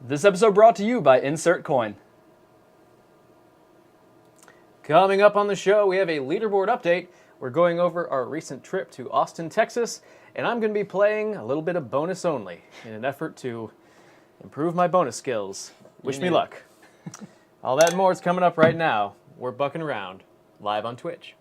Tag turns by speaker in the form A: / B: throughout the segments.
A: This episode brought to you by Insert Coin. Coming up on the show, we have a leaderboard update. We're going over our recent trip to Austin, Texas, and I'm going to be playing a little bit of bonus only in an effort to improve my bonus skills. Wish me luck. All that and more is coming up right now. We're bucking around, live on Twitch.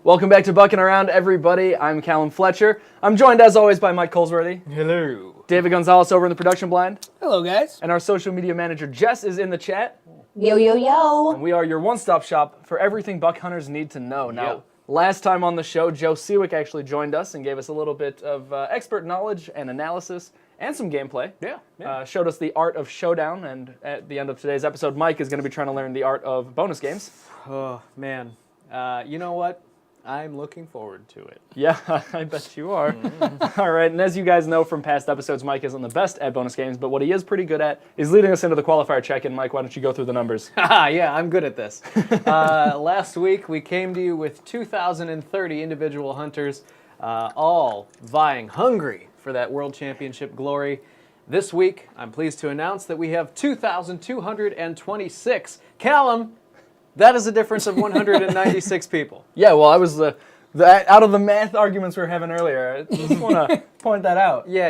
A: Welcome back to Buckin' Around, everybody. I'm Callum Fletcher. I'm joined, as always, by Mike Colesworthy.
B: Hello.
A: David Gonzalez over in the production blind.
C: Hello, guys.
A: And our social media manager, Jess, is in the chat.
D: Yo, yo, yo.
A: And we are your one-stop shop for everything buck hunters need to know. Now, last time on the show, Joe Seawick actually joined us and gave us a little bit of expert knowledge and analysis and some gameplay. Showed us the art of showdown, and at the end of today's episode, Mike is going to be trying to learn the art of bonus games.
B: Oh, man. You know what? I'm looking forward to it.
A: Yeah, I bet you are. All right, and as you guys know from past episodes, Mike isn't the best at bonus games, but what he is pretty good at is leading us into the qualifier check-in. Mike, why don't you go through the numbers?
B: Yeah, I'm good at this. Last week, we came to you with 2,030 individual hunters, all vying hungry for that World Championship glory. This week, I'm pleased to announce that we have 2,226. Callum, that is a difference of 196 people.
A: Yeah, well, I was out of the math arguments we were having earlier. I just want to point that out.
C: Yeah,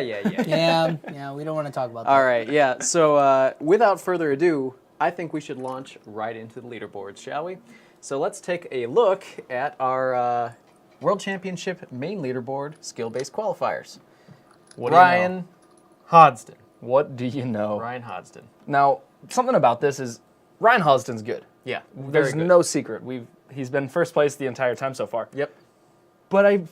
C: we don't want to talk about that.
B: All right, yeah. So without further ado, I think we should launch right into the leaderboards, shall we? So let's take a look at our World Championship main leaderboard skill-based qualifiers. Ryan Hodgson.
A: What do you know?
B: Ryan Hodgson.
A: Now, something about this is Ryan Hodgson's good.
B: Yeah,
A: There's no secret. He's been first place the entire time so far.
B: Yep.
A: But I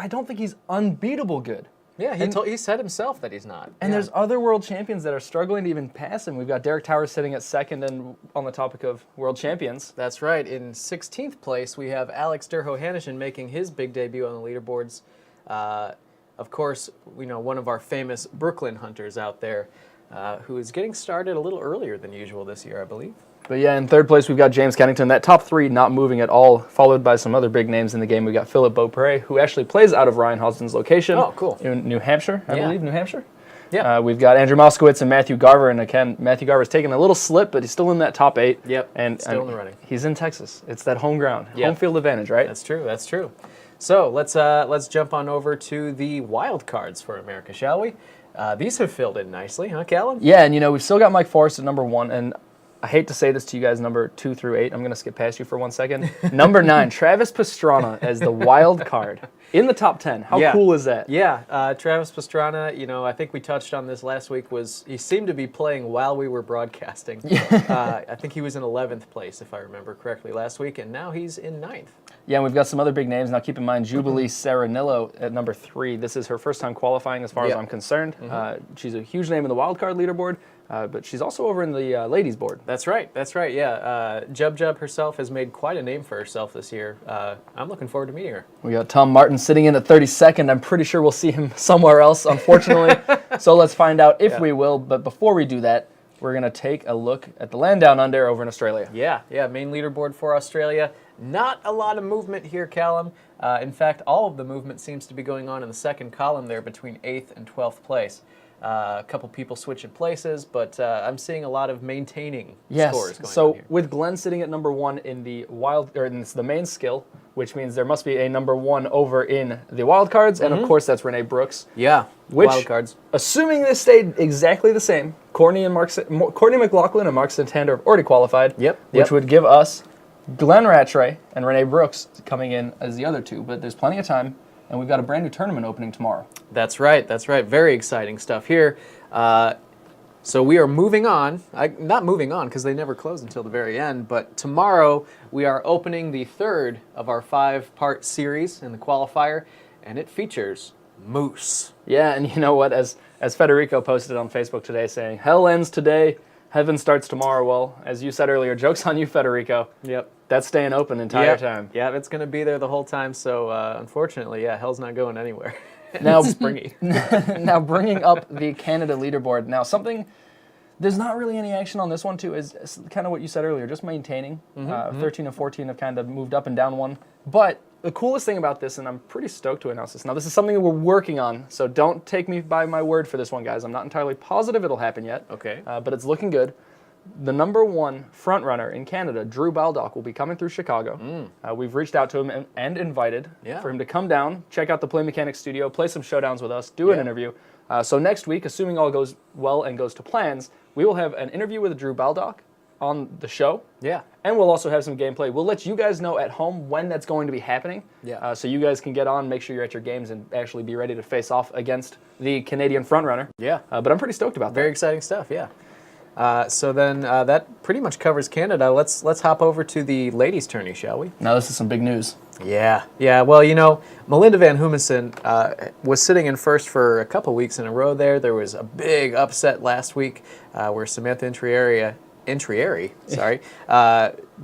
A: don't think he's unbeatable good.
B: Yeah, he said himself that he's not.
A: And there's other world champions that are struggling to even pass him. We've got Derek Towers sitting at second, and on the topic of world champions.
B: That's right. In 16th place, we have Alex Derho-Hanischen making his big debut on the leaderboards. Of course, one of our famous Brooklyn hunters out there, who is getting started a little earlier than usual this year, I believe.
A: But yeah, in third place, we've got James Kennington. That top three not moving at all, followed by some other big names in the game. We've got Philip Beaupre, who actually plays out of Ryan Hodgson's location.
B: Oh, cool.
A: In New Hampshire, I believe, New Hampshire.
B: Yeah.
A: We've got Andrew Moskowitz and Matthew Garver, and again, Matthew Garver's taken a little slip, but he's still in that top 8.
B: Yep,
A: and
B: still in the running.
A: He's in Texas. It's that home ground, home field advantage, right?
B: That's true. So let's jump on over to the wild cards for America, shall we? These have filled in nicely, huh, Callum?
A: Yeah, and we've still got Mike Forrest at number 1, and I hate to say this to you guys, number 2 through 8. I'm going to skip past you for 1 second. Number 9, Travis Pastrana as the wild card in the top 10. How cool is that?
B: Yeah, Travis Pastrana, I think we touched on this last week, he seemed to be playing while we were broadcasting. I think he was in 11th place, if I remember correctly, last week, and now he's in 9th.
A: Yeah, and we've got some other big names. Now keep in mind, Jubilee Saranillo at number 3. This is her first time qualifying as far as I'm concerned. She's a huge name in the wild card leaderboard. But she's also over in the ladies board.
B: That's right, yeah. Jub herself has made quite a name for herself this year. I'm looking forward to meeting her.
A: We got Tom Martin sitting in at 32nd. I'm pretty sure we'll see him somewhere else, unfortunately. So let's find out if we will. But before we do that, we're going to take a look at the land down under over in Australia.
B: Yeah, main leaderboard for Australia. Not a lot of movement here, Callum. In fact, all of the movement seems to be going on in the second column there between 8th and 12th place. A couple people switching places, but I'm seeing a lot of maintaining scores going on here.
A: With Glenn sitting at number 1 in the in the main skill, which means there must be a number 1 over in the wild cards, and of course that's Renee Brooks.
B: Yeah, wild cards.
A: Assuming this stayed exactly the same, Courtney McLaughlin and Mark Santander have already qualified. Which would give us Glenn Rattray and Renee Brooks coming in as the other 2, but there's plenty of time. And we've got a brand new tournament opening tomorrow.
B: That's right. Very exciting stuff here. So we are moving on. Not moving on because they never close until the very end, but tomorrow we are opening the 3rd of our 5-part series in the qualifier, and it features moose.
A: Yeah, and you know what? As Federico posted on Facebook today saying, hell ends today, heaven starts tomorrow. Well, as you said earlier, joke's on you, Federico.
B: Yep.
A: That's staying open the entire time.
B: Yeah, it's going to be there the whole time. So unfortunately, hell's not going anywhere.
D: Now,
B: Springy.
D: now bringing up the Canada leaderboard. Now there's not really any action on this one too. Is kind of what you said earlier, just maintaining. 13 and 14 have kind of moved up and down one. But the coolest thing about this, and I'm pretty stoked to announce this. Now this is something that we're working on, so don't take me by my word for this one, guys. I'm not entirely positive it'll happen yet.
B: Okay.
D: But it's looking good. The number one front runner in Canada, Drew Baldock, will be coming through Chicago. We've reached out to him and invited for him to come down, check out the Play Mechanics studio, play some showdowns with us, do an interview. So next week, assuming all goes well and goes to plans, we will have an interview with Drew Baldock on the show.
B: Yeah.
D: And we'll also have some gameplay. We'll let you guys know at home when that's going to be happening.
B: Yeah.
D: So you guys can get on, make sure you're at your games, and actually be ready to face off against the Canadian frontrunner.
B: Yeah.
D: But I'm pretty stoked about that.
B: Very exciting stuff, yeah. So then that pretty much covers Canada. Let's hop over to the ladies' tourney, shall we?
D: Now this is some big news.
B: Yeah. Well, Melinda Van Humissen was sitting in first for a couple weeks in a row there. There was a big upset last week where Samantha Intrieri,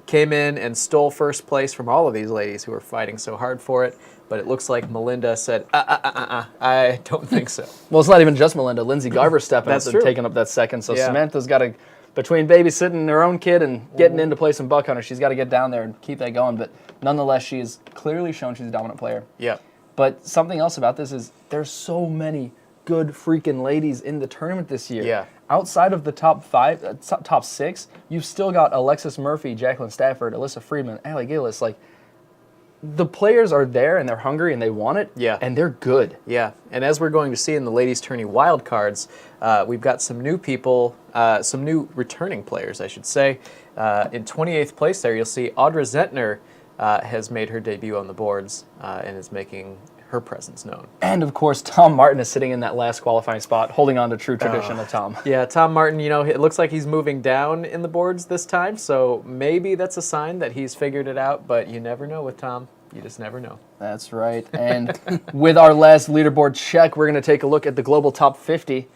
B: came in and stole first place from all of these ladies who were fighting so hard for it. But it looks like Melinda said, I don't think so.
D: Well, it's not even just Melinda. Lindsay Garver's stepping up
B: That's
D: and
B: true.
D: taking up that second. So
B: Yeah.
D: Samantha's got to, between babysitting her own kid and getting in to play some Buck Hunter, she's got to get down there and keep that going. But nonetheless, she has clearly shown she's a dominant player.
B: Yeah.
D: But something else about this is there's so many good freaking ladies in the tournament this year.
B: Yeah.
D: Outside of the top five, top six, you've still got Alexis Murphy, Jacqueline Stafford, Alyssa Friedman, Allie Gillis. Like, the players are there and they're hungry and they want it.
B: Yeah.
D: And they're good.
B: Yeah, and as we're going to see in the ladies' tourney wild cards, we've got some new people, some new returning players, I should say. In 28th place there, you'll see Audra Zentner has made her debut on the boards and is making her presence known.
D: And of course, Tom Martin is sitting in that last qualifying spot, holding on to true tradition of Tom.
B: Yeah, Tom Martin, it looks like he's moving down in the boards this time, so maybe that's a sign that he's figured it out, but you never know with Tom. You just never know.
D: That's right. And with our last leaderboard check, we're going to take a look at the global top 50.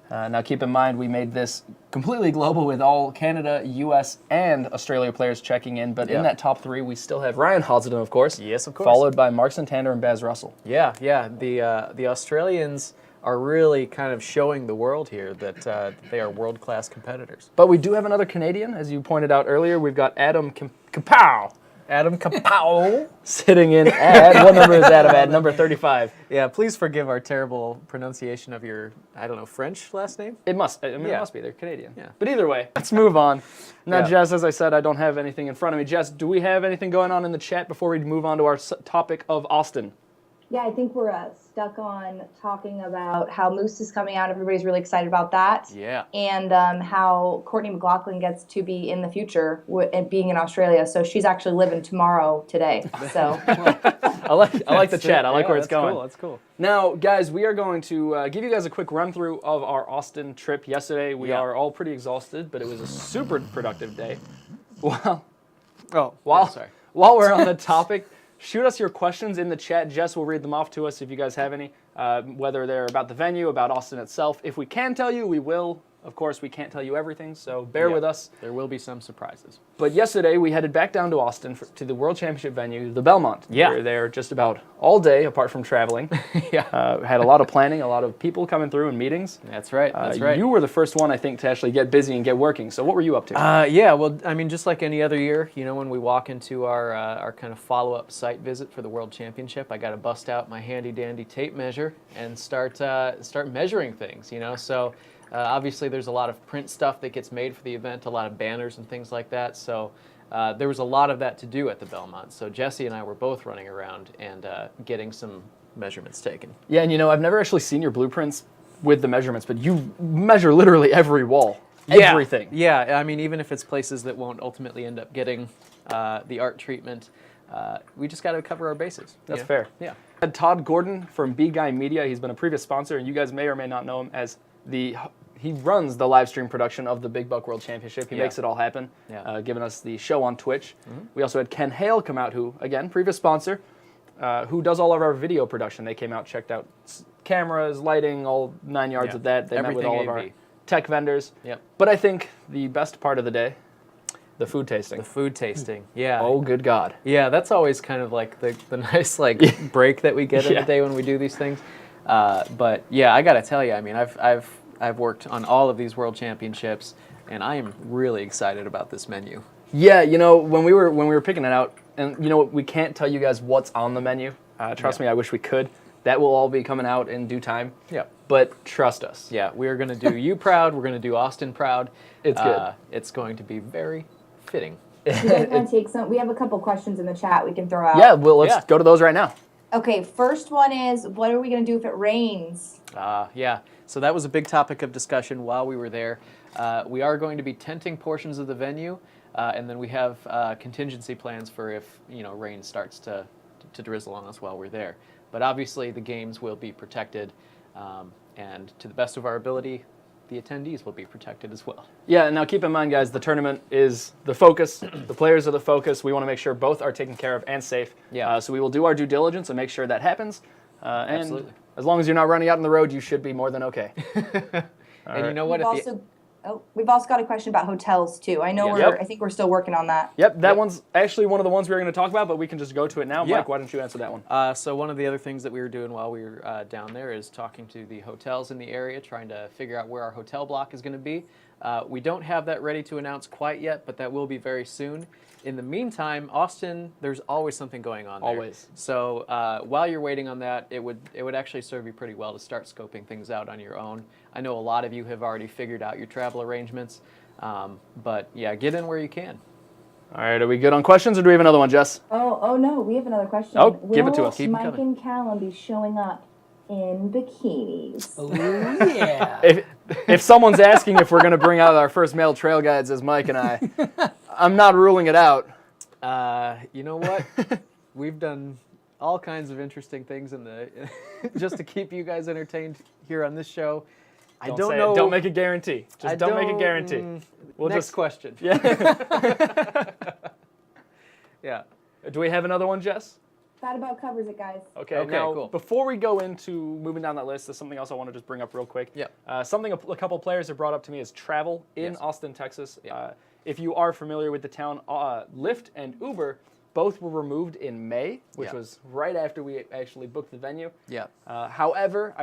D: Now, keep in mind, we made this completely global with all Canada, U.S., and Australia players checking in. But in that top three, we still have Ryan Hosden, of course.
B: Yes, of course.
D: Followed by Mark Santander and Baz Russell.
B: Yeah. The Australians are really kind of showing the world here that they are world-class competitors.
D: But we do have another Canadian, as you pointed out earlier. We've got Adam Kapow.
B: Adam Kapow.
D: Sitting in at, what number is Adam at? Number 35.
B: Yeah, please forgive our terrible pronunciation of your, French last name?
D: It must. It
B: Yeah.
D: must be. They're Canadian.
B: Yeah.
D: But either way, let's move on. Now,
B: Yeah.
D: Jess, as I said, I don't have anything in front of me. Jess, do we have anything going on in the chat before we move on to our topic of Austin?
E: Yeah, I think we're stuck on talking about how Moose is coming out. Everybody's really excited about that.
B: Yeah.
E: And how Courtney McLaughlin gets to be in the future being in Australia. So she's actually living tomorrow today. So
D: I like the chat. I like where it's going.
B: That's cool.
D: Now, guys, we are going to give you guys a quick run through of our Austin trip yesterday. We are all pretty exhausted, but it was a super productive day. While we're on the topic, shoot us your questions in the chat. Jess will read them off to us if you guys have any, whether they're about the venue, about Austin itself. If we can tell you, we will. Of course, we can't tell you everything, so bear with us.
B: There will be some surprises.
D: But yesterday, we headed back down to Austin to the World Championship venue, the Belmont.
B: Yeah.
D: We were there just about all day, apart from traveling. Had a lot of planning, a lot of people coming through and meetings.
B: That's right. That's right.
D: You were the first one, I think, to actually get busy and get working. So what were you up to?
B: Just like any other year, when we walk into our kind of follow-up site visit for the World Championship, I got to bust out my handy-dandy tape measure and start measuring things, So obviously, there's a lot of print stuff that gets made for the event, a lot of banners and things like that. So there was a lot of that to do at the Belmont. So Jesse and I were both running around and getting some measurements taken.
D: Yeah, and I've never actually seen your blueprints with the measurements, but you measure literally every wall. Everything.
B: Yeah, even if it's places that won't ultimately end up getting the art treatment, we just got to cover our bases.
D: That's fair.
B: Yeah.
D: Had Todd Gordon from B Guy Media. He's been a previous sponsor, and you guys may or may not know him as he runs the live stream production of the Big Buck World Championship. He makes it all happen, giving us the show on Twitch. We also had Ken Hale come out, who, again, previous sponsor, who does all of our video production. They came out, checked out cameras, lighting, all 9 yards of that. They met with all of our tech vendors.
B: Yep.
D: But I think the best part of the day, the food tasting.
B: The food tasting, yeah.
D: Oh, good God.
B: Yeah, that's always kind of like the nice break that we get in the day when we do these things. But yeah, I got to tell you, I mean, I've worked on all of these World Championships, and I am really excited about this menu.
D: Yeah, you know, when we were picking it out, and you know, we can't tell you guys what's on the menu. Trust me, I wish we could. That will all be coming out in due time.
B: Yeah.
D: But trust us.
B: Yeah, we are going to do you proud. We're going to do Austin proud.
D: It's good.
B: It's going to be very fitting.
E: You guys want to take some? We have a couple questions in the chat we can throw out.
D: Yeah, well, let's go to those right now.
E: Okay, first one is, what are we going to do if it rains?
B: Yeah, so that was a big topic of discussion while we were there. We are going to be tenting portions of the venue, and then we have contingency plans for if rain starts to drizzle on us while we're there. But obviously the games will be protected, and to the best of our ability, the attendees will be protected as well.
D: Yeah, and now keep in mind, guys, the tournament is the focus. The players are the focus. We want to make sure both are taken care of and safe.
B: Yeah.
D: So we will do our due diligence and make sure that happens.
B: Absolutely.
D: And as long as you're not running out on the road, you should be more than okay.
B: And you know what?
E: We've also got a question about hotels too. I know I think we're still working on that.
D: Yep, that one's actually one of the ones we were going to talk about, but we can just go to it now.
B: Yeah.
D: Mike, why don't you answer that one?
B: So one of the other things that we were doing while we were down there is talking to the hotels in the area, trying to figure out where our hotel block is going to be. We don't have that ready to announce quite yet, but that will be very soon. In the meantime, Austin, there's always something going on there.
D: Always.
B: So while you're waiting on that, it would actually serve you pretty well to start scoping things out on your own. I know a lot of you have already figured out your travel arrangements, but yeah, get in where you can.
D: All right, are we good on questions, or do we have another one, Jess?
E: Oh no, we have another question.
D: Oh, give it to us.
B: Keep 'em
E: Mike
B: coming.
E: and Callum be showing up in bikinis?
C: Oh, yeah.
D: If someone's asking if we're going to bring out our first male trail guides as Mike and I, I'm not ruling it out.
B: You know what? We've done all kinds of interesting things in the just to keep you guys entertained here on this show. I don't know.
D: Don't make a guarantee. Just don't make a guarantee. We'll
B: Next
D: just
B: question.
D: Yeah.
B: Yeah.
D: Do we have another one, Jess?
E: That about covers it, guys.
D: Okay, now,
B: cool.
D: before we go into moving down that list, there's something else I want to just bring up real quick.
B: Yeah.
D: Something a couple players have brought up to me is travel in Austin, Texas. If you are familiar with the town, Lyft and Uber both were removed in May, which was right after we actually booked the venue.
B: Yeah.
D: However,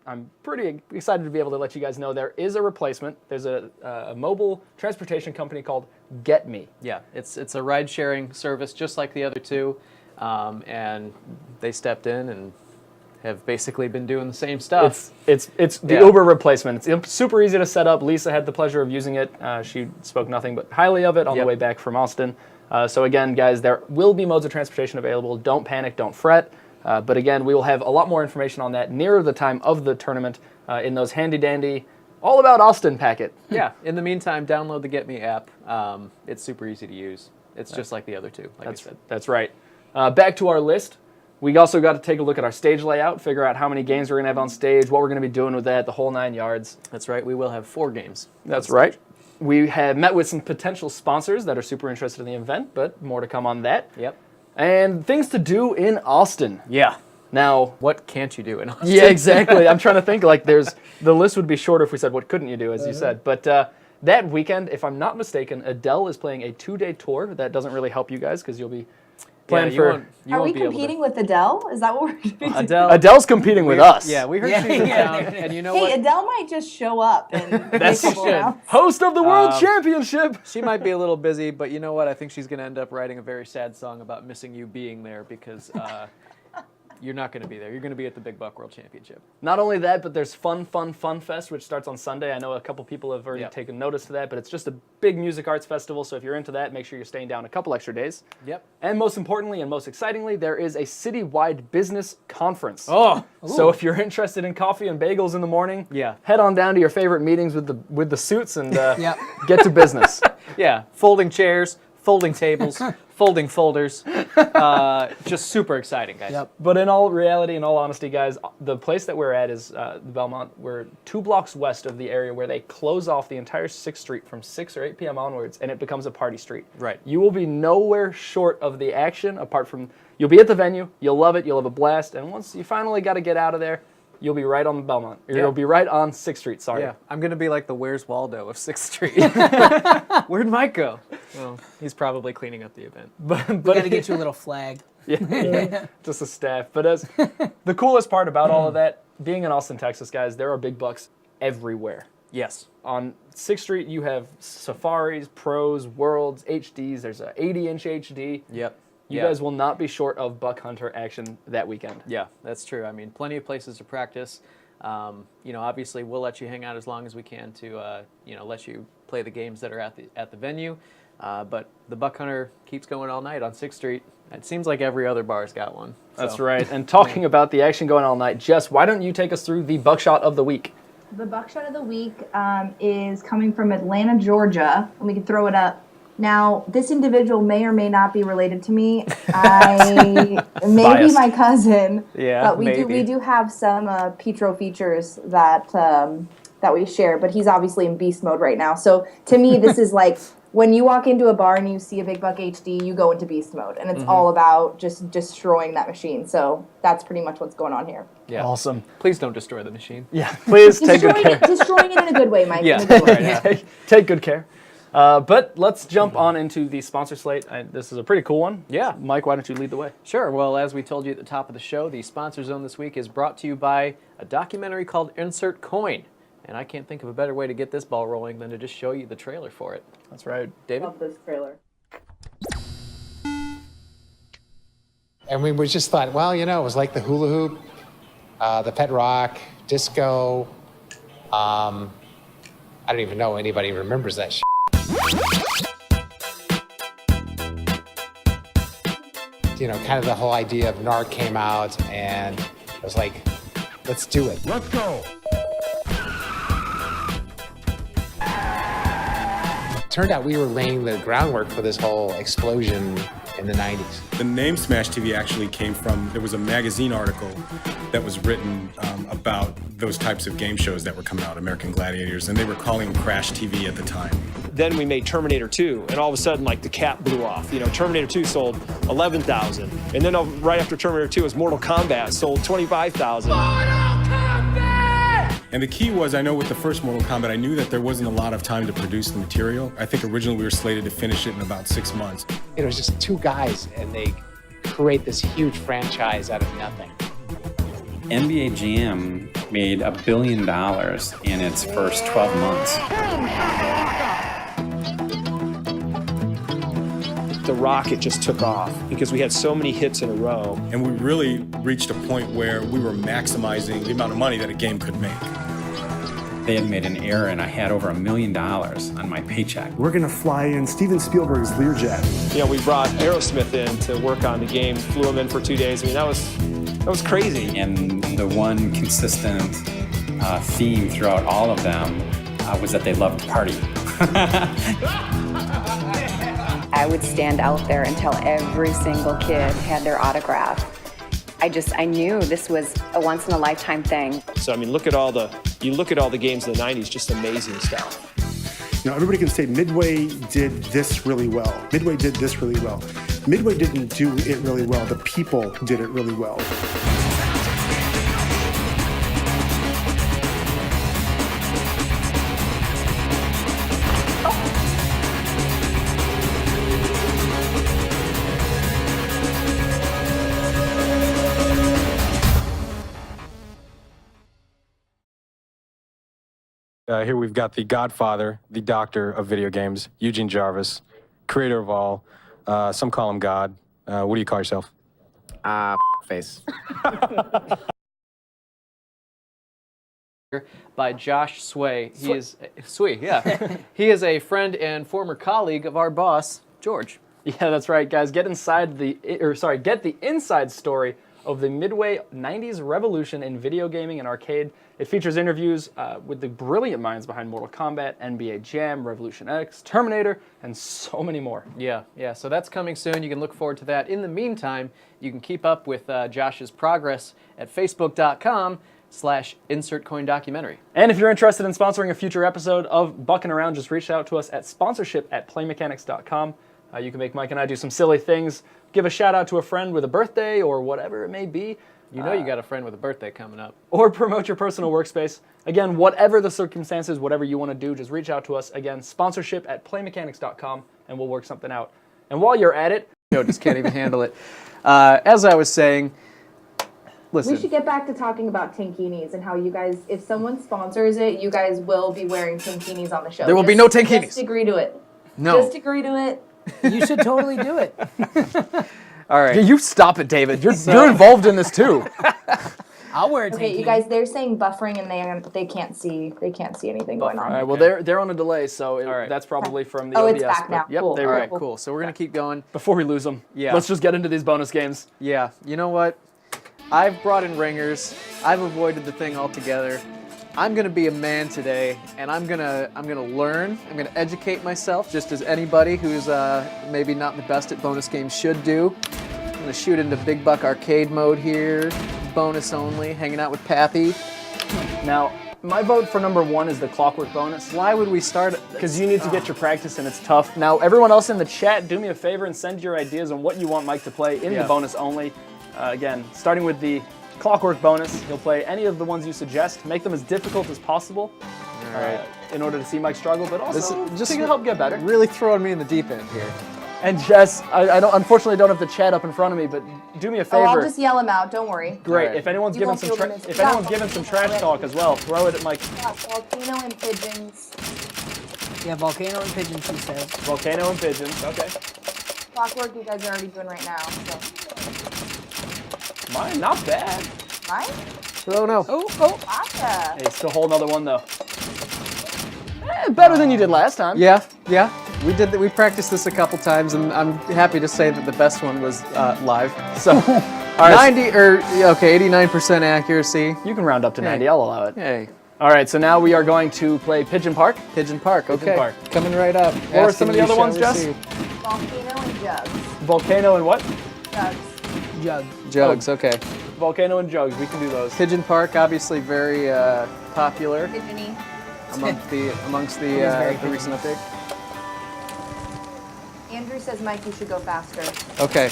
D: I'm pretty excited to be able to let you guys know there is a replacement. There's a mobile transportation company called Get Me.
B: Yeah. It's a ride-sharing service just like the other two, and they stepped in and have basically been doing the same stuff.
D: It's the Uber replacement. It's super easy to set up. Lisa had the pleasure of using it. She spoke nothing but highly of it on the way back from Austin. So again, guys, there will be modes of transportation available. Don't panic, don't fret. But again, we will have a lot more information on that nearer the time of the tournament in those handy-dandy, all about Austin packet.
B: Yeah. In the meantime, download the Get Me app. It's super easy to use. It's just like the other two, like I said.
D: That's right. Back to our list. We also got to take a look at our stage layout, figure out how many games we're going to have on stage, what we're going to be doing with that, the whole 9 yards.
B: That's right. We will have 4 games.
D: That's right. We have met with some potential sponsors that are super interested in the event, but more to come on that.
B: Yep.
D: And things to do in Austin.
B: Yeah.
D: Now,
B: what can't you do in Austin?
D: Yeah, exactly. I'm trying to think, like, the list would be shorter if we said what couldn't you do, as you said. But that weekend, if I'm not mistaken, Adele is playing a 2-day tour. That doesn't really help you guys because you'll be playing
E: Are we competing with Adele? Is that what we're doing?
D: Adele's competing with us.
B: Yeah, we heard she's in town, and you know what?
E: Hey, Adele might just show up and
B: That's she should.
D: Host of the World Championship.
B: She might be a little busy, but you know what? I think she's going to end up writing a very sad song about missing you being there because you're not going to be there. You're going to be at the Big Buck World Championship.
D: Not only that, but there's Fun Fest, which starts on Sunday. I know a couple people have already taken notice of that, but it's just a big music arts festival, so if you're into that, make sure you're staying down a couple extra days.
B: Yep.
D: And most importantly and most excitingly, there is a citywide business conference.
B: Oh!
D: So if you're interested in coffee and bagels in the morning,
B: Yeah.
D: head on down to your favorite meetings with the suits and get to business.
B: Yeah, folding chairs, folding tables, folding folders. Just super exciting, guys.
C: Yep.
D: But in all reality, in all honesty, guys, the place that we're at is the Belmont. We're 2 blocks west of the area where they close off the entire 6th Street from 6 or 8 p.m. onwards, and it becomes a party street.
B: Right.
D: You will be nowhere short of the action, apart from you'll be at the venue, you'll love it, you'll have a blast, and once you finally got to get out of there, you'll be right on Belmont.
B: Yeah.
D: You'll be right on 6th Street, sorry.
B: Yeah, I'm going to be like the Where's Waldo of 6th Street. Where'd Mike go? Well, he's probably cleaning up the event.
C: We got to get you a little flag.
D: Yeah, just a staff. But as the coolest part about all of that, being in Austin, Texas, guys, there are big bucks everywhere.
B: Yes.
D: On 6th Street, you have Safaris, Pros, Worlds, HDs. There's a 80-inch HD.
B: Yep.
D: You guys will not be short of buck hunter action that weekend.
B: Yeah, that's true. I mean, plenty of places to practice. Obviously, we'll let you hang out as long as we can to, let you play the games that are at the venue. But the buck hunter keeps going all night on 6th Street. It seems like every other bar's got one.
D: That's right. And talking about the action going all night, Jess, why don't you take us through the buckshot of the week?
E: The buckshot of the week is coming from Atlanta, Georgia, and we can throw it up. Now, this individual may or may not be related to me. I may be my cousin, but we do have some Petro features that we share. But he's obviously in beast mode right now. So to me, this is like when you walk into a bar and you see a Big Buck HD, you go into beast mode, and it's all about just destroying that machine. So that's pretty much what's going on here.
B: Yeah.
D: Awesome.
B: Please don't destroy the machine.
D: Yeah, please take good care.
E: Destroying it in a good way, Mike.
B: Yeah.
E: In a good way.
D: Take good care. But let's jump on into the sponsor slate. This is a pretty cool one.
B: Yeah.
D: Mike, why don't you lead the way?
B: Sure. Well, as we told you at the top of the show, the sponsor zone this week is brought to you by a documentary called Insert Coin. And I can't think of a better way to get this ball rolling than to just show you the trailer for it.
D: That's right.
B: David?
E: Love this trailer.
F: And we just thought, well, it was like the hula hoop, the pet rock, disco. I don't even know anybody remembers that shit. Kind of the whole idea of NARC came out, and I was like, let's do it.
G: Let's go.
F: Turned out we were laying the groundwork for this whole explosion in the 90s.
G: The name Smash TV actually came from, there was a magazine article that was written about those types of game shows that were coming out, American Gladiators, and they were calling them Crash TV at the time.
H: Then we made Terminator 2, and all of a sudden, the cap blew off. Terminator 2 sold 11,000, and then right after Terminator 2 was Mortal Kombat, sold 25,000.
G: And the key was, I know with the first Mortal Kombat, I knew that there wasn't a lot of time to produce the material. I think originally we were slated to finish it in about 6 months.
F: It was just two guys, and they create this huge franchise out of nothing.
I: NBA Jam made $1 billion in its first 12 months.
H: The rocket just took off because we had so many hits in a row.
G: And we really reached a point where we were maximizing the amount of money that a game could make.
I: They had made an error, and I had over $1 million on my paycheck.
J: We're going to fly in Steven Spielberg's Learjet.
H: We brought Aerosmith in to work on the game, flew him in for 2 days. That was crazy.
I: And the one consistent theme throughout all of them was that they loved to party.
K: I would stand out there and tell every single kid had their autograph. I knew this was a once-in-a-lifetime thing.
H: So, look at all the games in the 90s, just amazing stuff.
J: Everybody can say Midway did this really well. Midway did this really well. Midway didn't do it really well. The people did it really well.
G: Here we've got the godfather, the doctor of video games, Eugene Jarvis, creator of all. Some call him God. What do you call yourself?
F: Face.
B: By Josh Sway. He is he is a friend and former colleague of our boss, George.
D: Yeah, that's right, guys. Get the inside story of the Midway 90s revolution in video gaming and arcade. It features interviews with the brilliant minds behind Mortal Kombat, NBA Jam, Revolution X, Terminator, and so many more.
B: Yeah, so that's coming soon. You can look forward to that. In the meantime, you can keep up with Josh's progress at facebook.com/insertcoindocumentary.
D: And if you're interested in sponsoring a future episode of Buckin' Around, just reach out to us at sponsorship@playmechanics.com. You can make Mike and I do some silly things, give a shout out to a friend with a birthday or whatever it may be.
B: You know you got a friend with a birthday coming up.
D: Or promote your personal workspace. Again, whatever the circumstances, whatever you want to do, just reach out to us. Again, sponsorship@playmechanics.com, and we'll work something out. And while you're at it,
B: Just can't even handle it. As I was saying, listen.
E: We should get back to talking about tankinis and how you guys, if someone sponsors it, you guys will be wearing tankinis on the show.
B: There will be no tankinis.
E: Just agree to it.
B: No.
E: Just agree to it.
C: You should totally do it.
B: All right.
D: you stop it, David. You're involved in this too.
C: I'll wear a tankini.
E: Okay, you guys, they're saying buffering and they can't see anything going on.
D: All right, well, they're on a delay, so that's probably from the
E: Oh,
D: OBS.
E: it's back now.
D: Yep,
E: Cool.
D: they
B: All
D: were.
B: right, cool. So we're going to keep going.
D: Before we lose them,
B: Yeah.
D: let's just get into these bonus games.
B: Yeah, you know what? I've brought in ringers. I've avoided the thing altogether. I'm gonna be a man today, and I'm gonna learn. I'm gonna educate myself, just as anybody who's maybe not the best at bonus games should do. I'm gonna shoot into Big Buck arcade mode here, bonus only, hanging out with Pappy.
D: Now, my vote for number 1 is the clockwork bonus.
B: Why would we start it?
D: Because you need to get your practice, and it's tough. Now, everyone else in the chat, do me a favor and send your ideas on what you want Mike to play in the bonus only. Again, starting with the clockwork bonus, he'll play any of the ones you suggest. Make them as difficult as possible in order to see Mike struggle, but also just to help get better.
B: Really throwing me in the deep end here.
D: And Jess, I unfortunately don't have the chat up in front of me, but do me a favor.
E: Oh, I'll just yell them out. Don't worry.
D: Great.
B: Right.
D: If anyone's
E: You
D: given
E: won't
D: some
E: feel the miss-
D: if anyone's given some trash talk as well, throw it at Mike.
E: Volcano and pigeons.
C: Yeah, volcano and pigeons, he says.
D: Volcano and pigeons. Okay.
E: Clockwork you guys are already doing right now. So.
D: Mine, not bad.
E: Mine?
B: Oh no.
C: Oh.
E: Gotcha.
D: Hey, still hold another one though. Better than you did last time.
B: Yeah. We did. We practiced this a couple times, and I'm happy to say that the best one was live. So,
D: All right,
B: 89% accuracy.
D: you can round up to 90. I'll allow it.
B: Hey,
D: All right, so now we are going to play Pigeon Park.
B: Pigeon Park. Okay,
D: Park.
B: coming right up.
D: What were some of the other ones, Jess?
E: Volcano and jugs.
D: Volcano and what?
E: Jugs.
B: Jugs. Okay.
D: Volcano and jugs. We can do those.
B: Pigeon Park, obviously very popular
E: Pigeony.
B: amongst the recent update.
E: Andrew says, Mike, you should go faster.
B: Okay.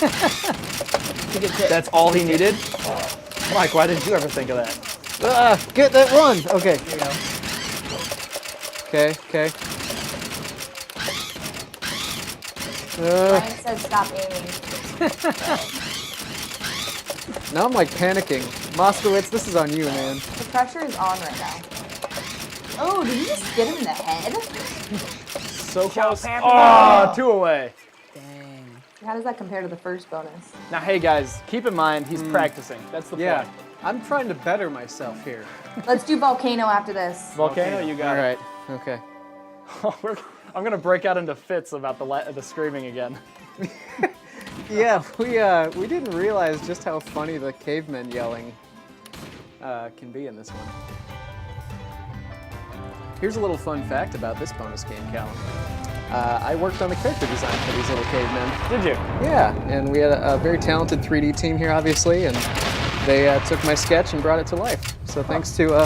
D: That's all he needed? Mike, why didn't you ever think of that?
B: Get that one. Okay.
C: There you go.
B: Okay.
E: Ryan says, stop aiming.
B: Now I'm like panicking. Moskowitz, this is on you, man.
E: The pressure is on right now. Oh, did you just get him in the head?
D: So close. Oh, 2 away.
C: Dang.
E: How does that compare to the first bonus?
D: Now, hey guys, keep in mind he's practicing. That's the
B: Yeah.
D: point.
B: I'm trying to better myself here.
E: Let's do volcano after this.
D: Volcano, you got
B: All
D: it.
B: right. Okay.
D: I'm gonna break out into fits about the screaming again.
B: Yeah, we didn't realize just how funny the cavemen yelling can be in this one. Here's a little fun fact about this bonus game, Callum. I worked on the character design for these little cavemen.
D: Did you?
B: Yeah, and we had a very talented 3D team here, obviously, and they took my sketch and brought it to life. So thanks to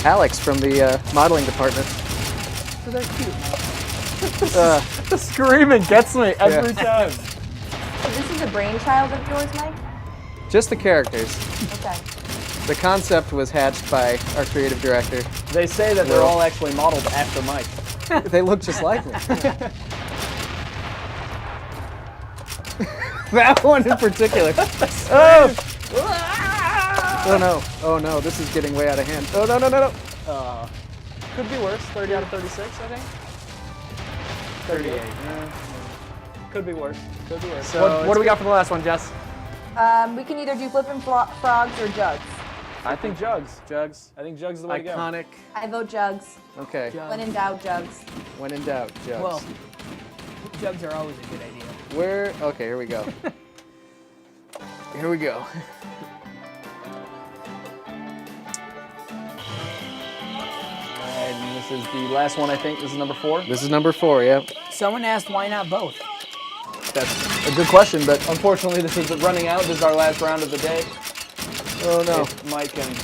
B: Alex from the modeling department.
C: So they're cute.
D: The screaming gets me every time.
E: So this is a brainchild of yours, Mike?
B: Just the characters.
E: Okay.
B: The concept was hatched by our creative director.
D: They say that they're all actually modeled after Mike.
B: They look just like me. That one in particular. Oh no, this is getting way out of hand. Oh no.
D: Could be worse. 30 out of 36, I think. 38. Could be worse.
B: So
D: What do we got for the last one, Jess?
E: We can either do flippin' frogs or jugs.
D: I think jugs.
B: Jugs.
D: I think jugs is the way to go.
B: Iconic.
E: I vote jugs.
B: Okay.
E: When in doubt, jugs.
B: When in doubt, jugs.
C: Well, jugs are always a good idea.
B: Okay, here we go. Here we go.
D: And this is the last one, I think. This is number 4.
B: This is number 4, yeah.
C: Someone asked why not both?
D: That's a good question, but unfortunately this is running out. This is our last round of the day.
B: Oh no.
D: If Mike and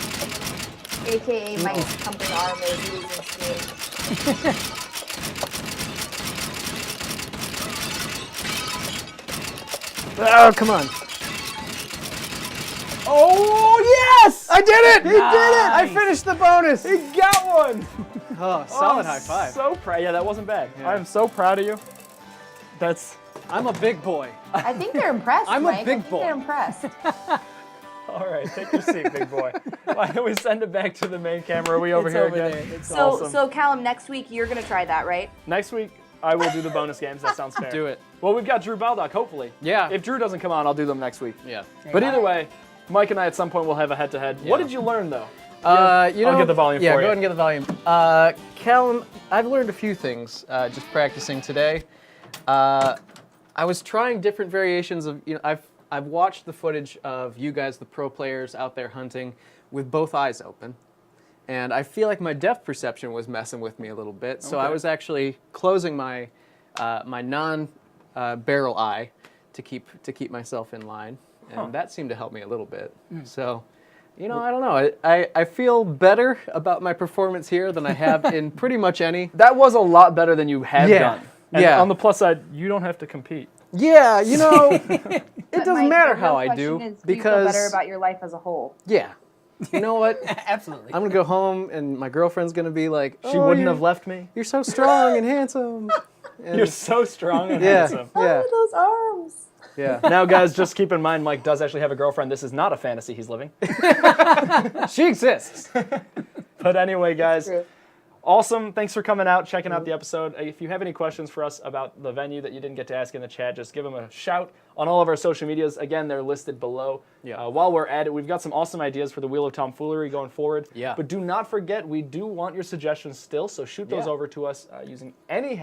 E: AKA Mike's company arm is losing steam.
B: Oh, come on.
D: Oh, yes!
B: I did it!
D: He did it!
B: I finished the bonus!
D: He got one!
B: Oh, solid high
D: I'm
B: five.
D: So proud. Yeah, that wasn't bad.
B: Yeah.
D: I am so proud of you.
B: I'm a big boy.
E: I think they're impressed,
B: I'm a
E: Mike.
B: big
E: I think
B: boy.
E: they're impressed.
D: All right, take your seat, big boy. Why don't we send it back to the main camera? Are we over
C: It's
D: here
C: over
D: again?
C: there. It's
E: So Callum, next week you're gonna try that, right?
D: Next week, I will do the bonus games. That sounds fair.
B: Do it.
D: Well, we've got Drew Baldock, hopefully.
B: Yeah.
D: If Drew doesn't come on, I'll do them next week.
B: Yeah.
D: But either way, Mike and I at some point will have a head-to-head. What did you learn, though?
B: I'll
D: get the volume
B: yeah,
D: for
B: go
D: you.
B: ahead and get the volume. Callum, I've learned a few things just practicing today. I was trying different variations of, I've watched the footage of you guys, the pro players out there hunting with both eyes open. And I feel like my depth perception was messing with me a little bit. So I was actually closing my my non-barrel eye to keep myself in line. And that seemed to help me a little bit. So, I don't know. I feel better about my performance here than I have in pretty much any.
D: That was a lot better than you have done. And
B: yeah.
D: on the plus side, you don't have to compete.
B: Yeah, it
E: But
B: doesn't
E: Mike,
B: matter
E: the
B: how
E: real
B: I do
E: question is,
B: because
E: you feel better about your life as a whole.
B: yeah. You know what?
C: Absolutely.
B: I'm gonna go home and my girlfriend's gonna be like,
D: She wouldn't have left me.
B: You're so strong and handsome. And
D: You're so strong and
B: yeah,
D: handsome.
B: yeah,
E: Those arms.
B: yeah.
D: Now, guys, just keep in mind, Mike does actually have a girlfriend. This is not a fantasy he's living.
B: She exists.
D: But anyway, guys,
E: True.
D: awesome. Thanks for coming out, checking out the episode. If you have any questions for us about the venue that you didn't get to ask in the chat, just give them a shout on all of our social medias. Again, they're listed below.
B: Yeah.
D: While we're at it, we've got some awesome ideas for the Wheel of Tomfoolery going forward.
B: Yeah.
D: But do not forget, we do want your suggestions still, so shoot those
B: Yeah.
D: over to us using any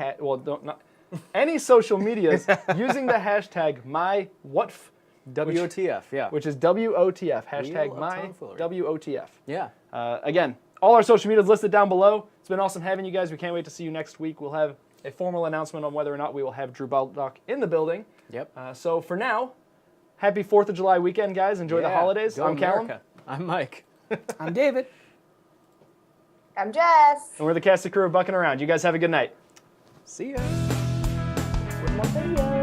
D: any social medias using the hashtag MyWhatF.
B: WOTF, yeah.
D: Which is WOTF,
B: Wheel
D: hashtag
B: of
D: my
B: Tomfoolery.
D: WOTF.
B: Yeah.
D: Again, all our social media is listed down below. It's been awesome having you guys. We can't wait to see you next week. We'll have a formal announcement on whether or not we will have Drew Baldock in the building.
B: Yep.
D: So for now, happy 4th of July weekend, guys. Enjoy the
B: Yeah.
D: holidays.
B: Go
D: I'm Callum.
B: America. I'm Mike.
C: I'm David.
E: I'm Jess.
D: And we're the cast and crew of Buckin Around. You guys have a good night.
B: See ya.
E: With more videos.